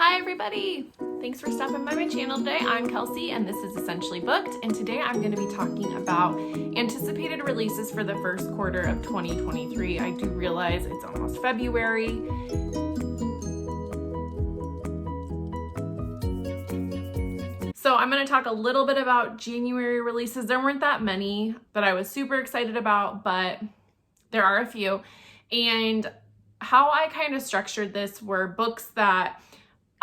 Hi everybody! Thanks for stopping by my channel today. I'm Kelsey and this is Essentially Booked, and today I'm going to be talking about anticipated releases for the first quarter of 2023. I do realize it's almost February. So I'm going to talk a little bit about January releases. There weren't that many that I was super excited about, but there are a few. And how I kind of structured this were books that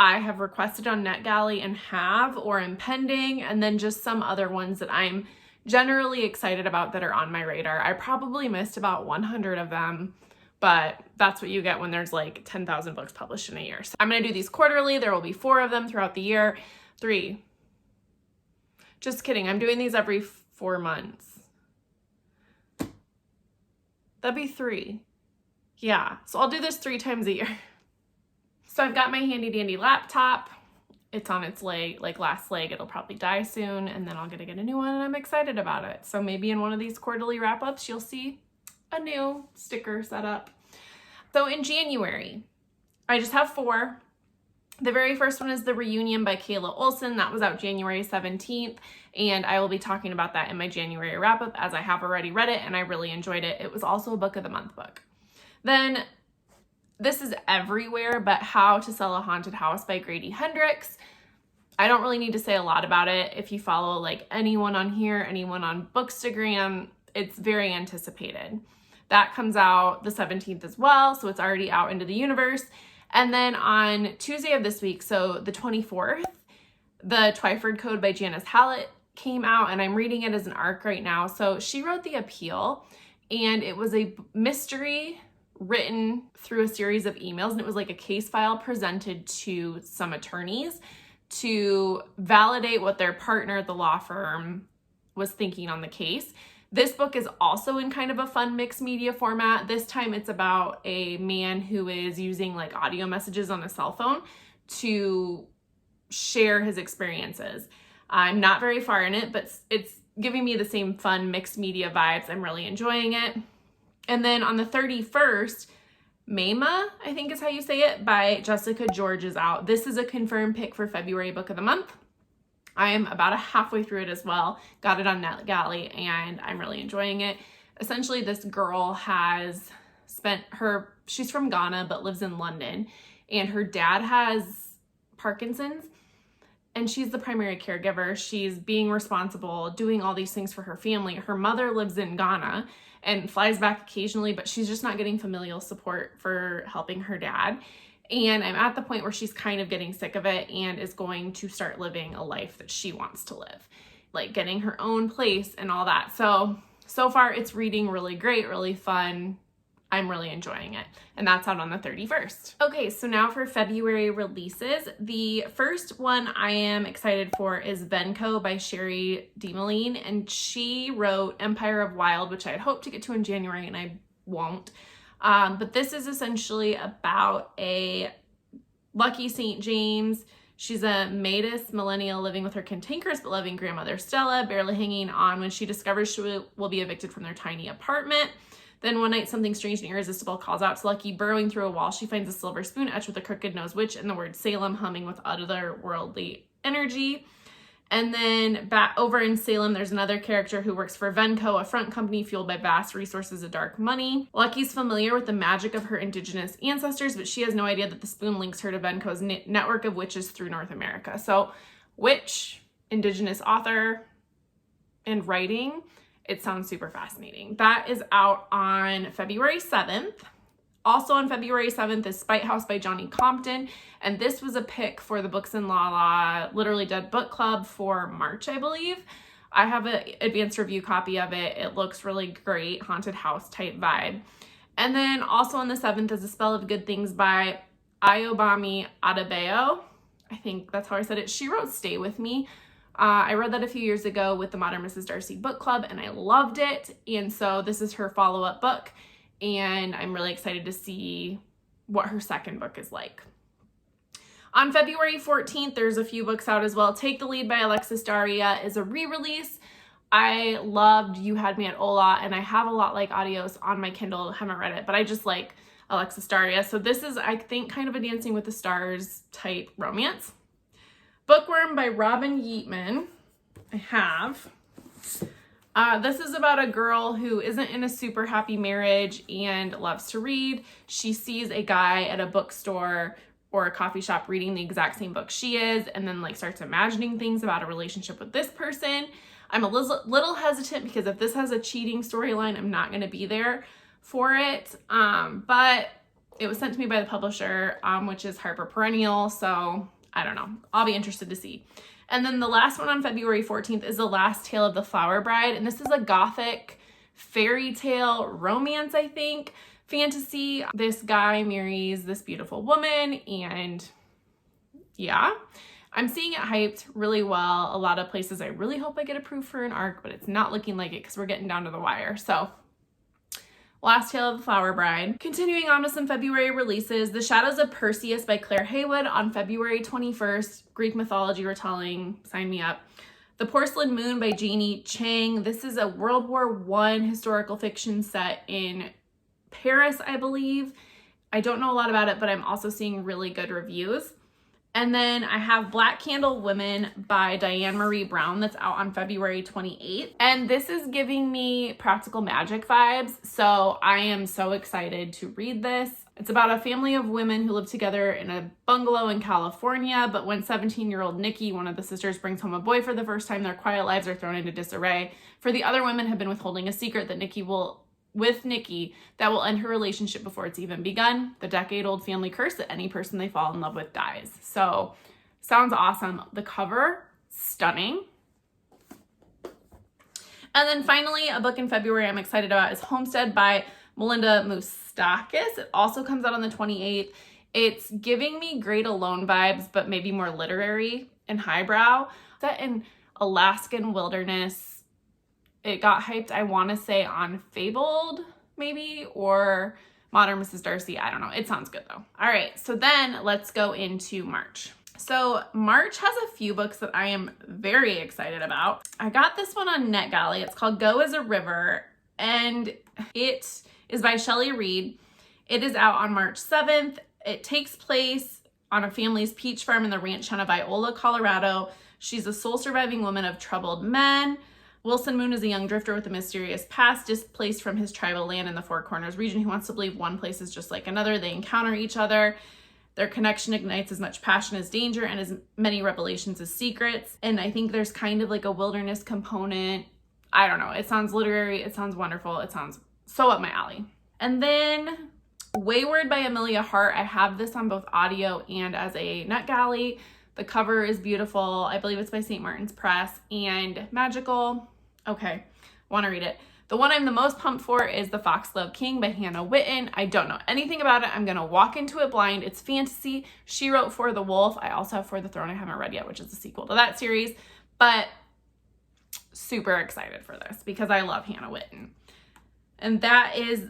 I have requested on NetGalley and have or am pending, and then just some other ones that I'm generally excited about that are on my radar. I probably missed about 100 of them, but that's what you get when there's like 10,000 books published in a year. So I'm going to do these quarterly. There will be 4 of them throughout the year. 3. Just kidding. I'm doing these every 4 months. That'd be 3. Yeah. So I'll do this 3 times a year. So I've got my handy dandy laptop. It's on its last leg. It'll probably die soon, and then I'll get a new one, and I'm excited about it. So maybe in one of these quarterly wrap-ups, you'll see a new sticker set up. So in January, I just have 4. The very first one is The Reunion by Kayla Olson. That was out January 17th, and I will be talking about that in my January wrap-up, as I have already read it, and I really enjoyed it. It was also a Book of the Month book. Then this is everywhere, but How to Sell a Haunted House by Grady Hendrix. I don't really need to say a lot about it. If you follow like anyone on here, anyone on Bookstagram, it's very anticipated. That comes out the 17th as well, so it's already out into the universe. And then on Tuesday of this week, so the 24th, The Twyford Code by Janice Hallett came out, and I'm reading it as an ARC right now. So she wrote The Appeal, and it was a mystery written through a series of emails, and it was like a case file presented to some attorneys to validate what their partner at the law firm was thinking on the case. This book is also in kind of a fun mixed media format. This time it's about a man who is using like audio messages on a cell phone to share his experiences. I'm not very far in it, but it's giving me the same fun mixed media vibes. I'm really enjoying it. And then on the 31st, Mayma, I think is how you say it, by Jessica George is out. This is a confirmed pick for February Book of the Month. I am about halfway through it as well. Got it on NetGalley, and I'm really enjoying it. Essentially, this girl has she's from Ghana but lives in London, and her dad has Parkinson's, and she's the primary caregiver. She's being responsible, doing all these things for her family. Her mother lives in Ghana and flies back occasionally, but she's just not getting familial support for helping her dad. And I'm at the point where she's kind of getting sick of it and is going to start living a life that she wants to live, like getting her own place and all that. So far it's reading really great, really fun. I'm really enjoying it. And that's out on the 31st. Okay, so now for February releases. The first one I am excited for is Venko by Sherry DeMoline, and she wrote Empire of Wild, which I had hoped to get to in January and I won't. But this is essentially about a Lucky St. James. She's a Matus millennial living with her cantankerous but loving grandmother Stella, barely hanging on when she discovers she will be evicted from their tiny apartment. Then one night, something strange and irresistible calls out to Lucky. Burrowing through a wall, she finds a silver spoon etched with a crooked nose witch and the word Salem humming with otherworldly energy. And then back over in Salem, there's another character who works for Venko, a front company fueled by vast resources of dark money. Lucky's familiar with the magic of her indigenous ancestors, but she has no idea that the spoon links her to Venko's network of witches through North America. So witch, indigenous author, and writing. It sounds super fascinating. That is out on February 7th. Also on February 7th is Spite House by Johnny Compton. And this was a pick for the Books and La Literally Dead Book Club for March, I believe. I have an advanced review copy of it. It looks really great, haunted house type vibe. And then also on the 7th is A Spell of Good Things by Ayobami Adebayo. I think that's how I said it. She wrote Stay With Me. I read that a few years ago with the Modern Mrs. Darcy book club, and I loved it. And so this is her follow-up book, and I'm really excited to see what her second book is like. On February 14th, there's a few books out as well. Take the Lead by Alexis Daria is a re-release. I loved You Had Me at Ola, and I have a lot like audios on my Kindle. Haven't read it, but Alexis Daria. So this is, I think, kind of a Dancing with the Stars type romance. Bookworm by Robin Yeatman. I have. This is about a girl who isn't in a super happy marriage and loves to read. She sees a guy at a bookstore or a coffee shop reading the exact same book she is, and then like starts imagining things about a relationship with this person. I'm a little hesitant because if this has a cheating storyline, I'm not going to be there for it. But it was sent to me by the publisher, which is Harper Perennial. So I don't know. I'll be interested to see. And then the last one on February 14th is The Last Tale of the Flower Bride. And this is a gothic fairy tale romance, I think, fantasy. This guy marries this beautiful woman, and yeah, I'm seeing it hyped really well. A lot of places I really hope I get approved for an ARC, but it's not looking like it because we're getting down to the wire. So Last Tale of the Flower Bride. Continuing on with some February releases, The Shadows of Perseus by Claire Haywood on February 21st. Greek mythology retelling, sign me up. The Porcelain Moon by Janie Chang. This is a World War I historical fiction set in Paris, I believe. I don't know a lot about it, but I'm also seeing really good reviews. And then I have Black Candle Women by Diane Marie Brown that's out on February 28th. And this is giving me Practical Magic vibes, so I am so excited to read this. It's about a family of women who live together in a bungalow in California, but when 17-year-old Nikki, one of the sisters, brings home a boy for the first time, their quiet lives are thrown into disarray. For the other women have been withholding a secret that Nikki that will end her relationship before it's even begun. The decade-old family curse that any person they fall in love with dies. So, sounds awesome. The cover, stunning. And then finally, a book in February I'm excited about is Homestead by Melinda Moustakis. It also comes out on the 28th. It's giving me Great Alone vibes, but maybe more literary and highbrow. Set in Alaskan wilderness. It got hyped, I want to say, on Fabled, maybe, or Modern Mrs. Darcy. I don't know. It sounds good, though. All right, so then let's go into March. So March has a few books that I am very excited about. I got this one on NetGalley. It's called Go as a River, and it is by Shelley Reed. It is out on March 7th. It takes place on a family's peach farm in the ranch town of Iola, Colorado. She's a sole surviving woman of troubled men. Wilson Moon is a young drifter with a mysterious past, displaced from his tribal land in the Four Corners region. He wants to believe one place is just like another. They encounter each other. Their connection ignites as much passion as danger and as many revelations as secrets. And I think there's kind of like a wilderness component. I don't know. It sounds literary. It sounds wonderful. It sounds so up my alley. And then Wayward by Amelia Hart. I have this on both audio and as a NetGalley. The cover is beautiful. I believe it's by St. Martin's Press, and magical. Okay, want to read it. The one I'm the most pumped for is The Foxglove King by Hannah Witten. I don't know anything about it. I'm going to walk into it blind. It's fantasy. She wrote For the Wolf. I also have For the Throne I haven't read yet, which is the sequel to that series. But super excited for this because I love Hannah Witten. And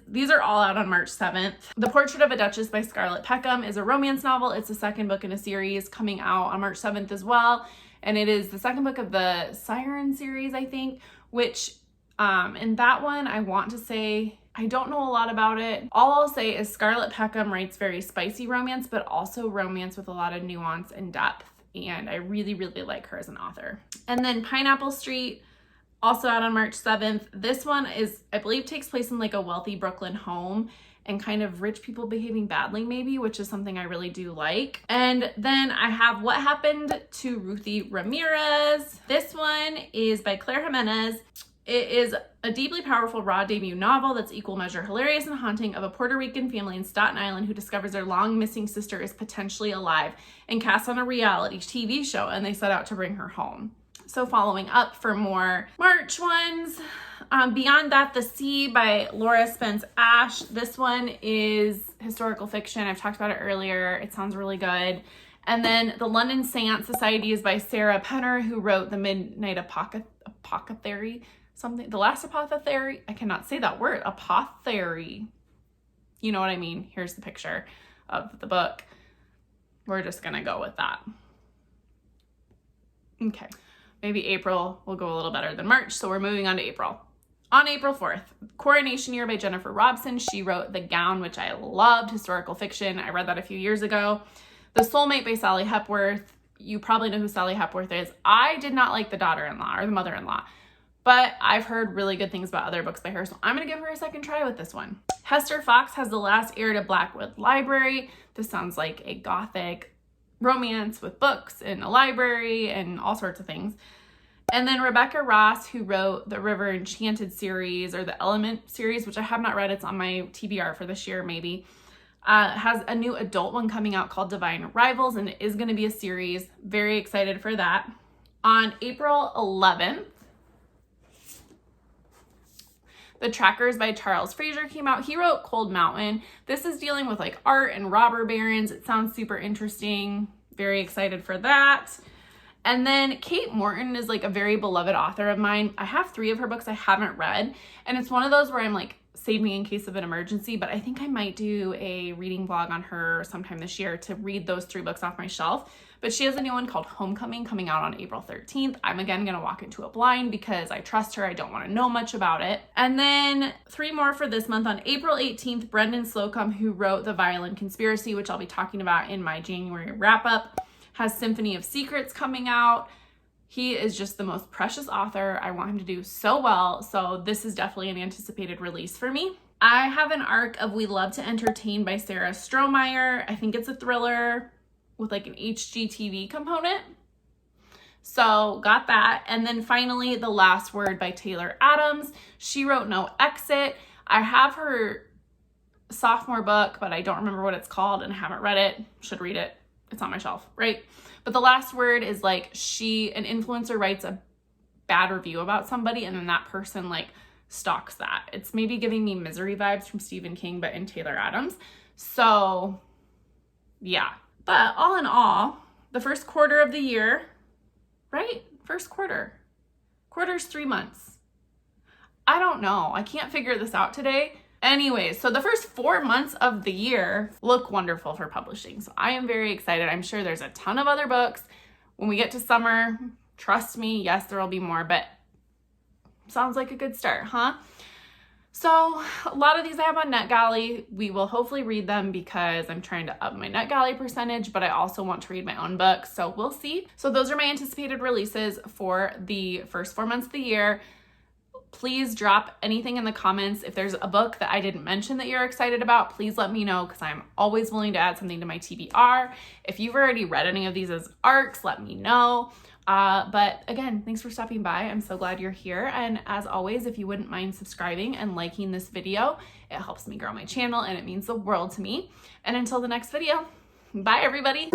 these are all out on March 7th. The Portrait of a Duchess by Scarlett Peckham is a romance novel. It's the second book in a series coming out on March 7th as well. And it is the second book of the Siren series, I think, which in that one, I want to say, I don't know a lot about it. All I'll say is Scarlett Peckham writes very spicy romance, but also romance with a lot of nuance and depth. And I really, really like her as an author. And then Pineapple Street, also out on March 7th. This one is, I believe, takes place in like a wealthy Brooklyn home and kind of rich people behaving badly maybe, which is something I really do like. And then I have What Happened to Ruthie Ramirez. This one is by Claire Jimenez. It is a deeply powerful raw debut novel that's equal measure hilarious and haunting of a Puerto Rican family in Staten Island who discovers their long missing sister is potentially alive and casts on a reality TV show, and they set out to bring her home. So following up for more March ones, Beyond That, The Sea by Laura Spence Ash. This one is historical fiction. I've talked about it earlier. It sounds really good. And then The London Seance Society is by Sarah Penner, who wrote The Midnight Apothecary. The Last Apothecary. I cannot say that word. Apothecary. You know what I mean. Here's the picture of the book. We're just going to go with that. Okay. Maybe April will go a little better than March, so we're moving on to April. On April 4th, Coronation Year by Jennifer Robson. She wrote The Gown, which I loved, historical fiction. I read that a few years ago. The Soulmate by Sally Hepworth. You probably know who Sally Hepworth is. I did not like the daughter-in-law or the mother-in-law, but I've heard really good things about other books by her, so I'm gonna give her a second try with this one. Hester Fox has The Last Heir to Blackwood Library. This sounds like a gothic romance with books in a library and all sorts of things. And then Rebecca Ross, who wrote the River Enchanted series or the Element series, which I have not read. It's on my TBR for this year, maybe. Has a new adult one coming out called Divine Rivals, and it is going to be a series. Very excited for that. On April 11th, The Trackers by Charles Fraser came out. He wrote Cold Mountain. This is dealing with like art and robber barons. It sounds super interesting. Very excited for that. And then Kate Morton is like a very beloved author of mine. I have 3 of her books I haven't read, and it's one of those where I'm like, save me in case of an emergency, but I think I might do a reading vlog on her sometime this year to read those 3 books off my shelf. But she has a new one called Homecoming coming out on April 13th. I'm again gonna walk into a blind because I trust her. I don't wanna know much about it. And then 3 more for this month. On April 18th, Brendan Slocum, who wrote The Violin Conspiracy, which I'll be talking about in my January wrap up, has Symphony of Secrets coming out. He is just the most precious author. I want him to do so well. So this is definitely an anticipated release for me. I have an arc of We Love to Entertain by Sarah Strohmeyer. I think it's a thriller with like an HGTV component. So got that. And then finally, The Last Word by Taylor Adams. She wrote No Exit. I have her sophomore book, but I don't remember what it's called and I haven't read it. Should read it. It's on my shelf, right? But The Last Word is like an influencer writes a bad review about somebody and then that person like stalks that. It's maybe giving me Misery vibes from Stephen King, but in Taylor Adams. So yeah. But all in all, the first quarter of the year, right? First quarter. Quarter's 3 months. I don't know. I can't figure this out today. Anyways, so the first 4 months of the year look wonderful for publishing. So I am very excited. I'm sure there's a ton of other books. When we get to summer, trust me, yes, there will be more, but sounds like a good start, huh? So a lot of these I have on NetGalley. We will hopefully read them because I'm trying to up my NetGalley percentage, but I also want to read my own books. So we'll see. So those are my anticipated releases for the first 4 months of the year. Please drop anything in the comments. If there's a book that I didn't mention that you're excited about, please let me know because I'm always willing to add something to my TBR. If you've already read any of these as arcs, let me know. But again, thanks for stopping by. I'm so glad you're here. And as always, if you wouldn't mind subscribing and liking this video, it helps me grow my channel and it means the world to me. And until the next video, bye everybody.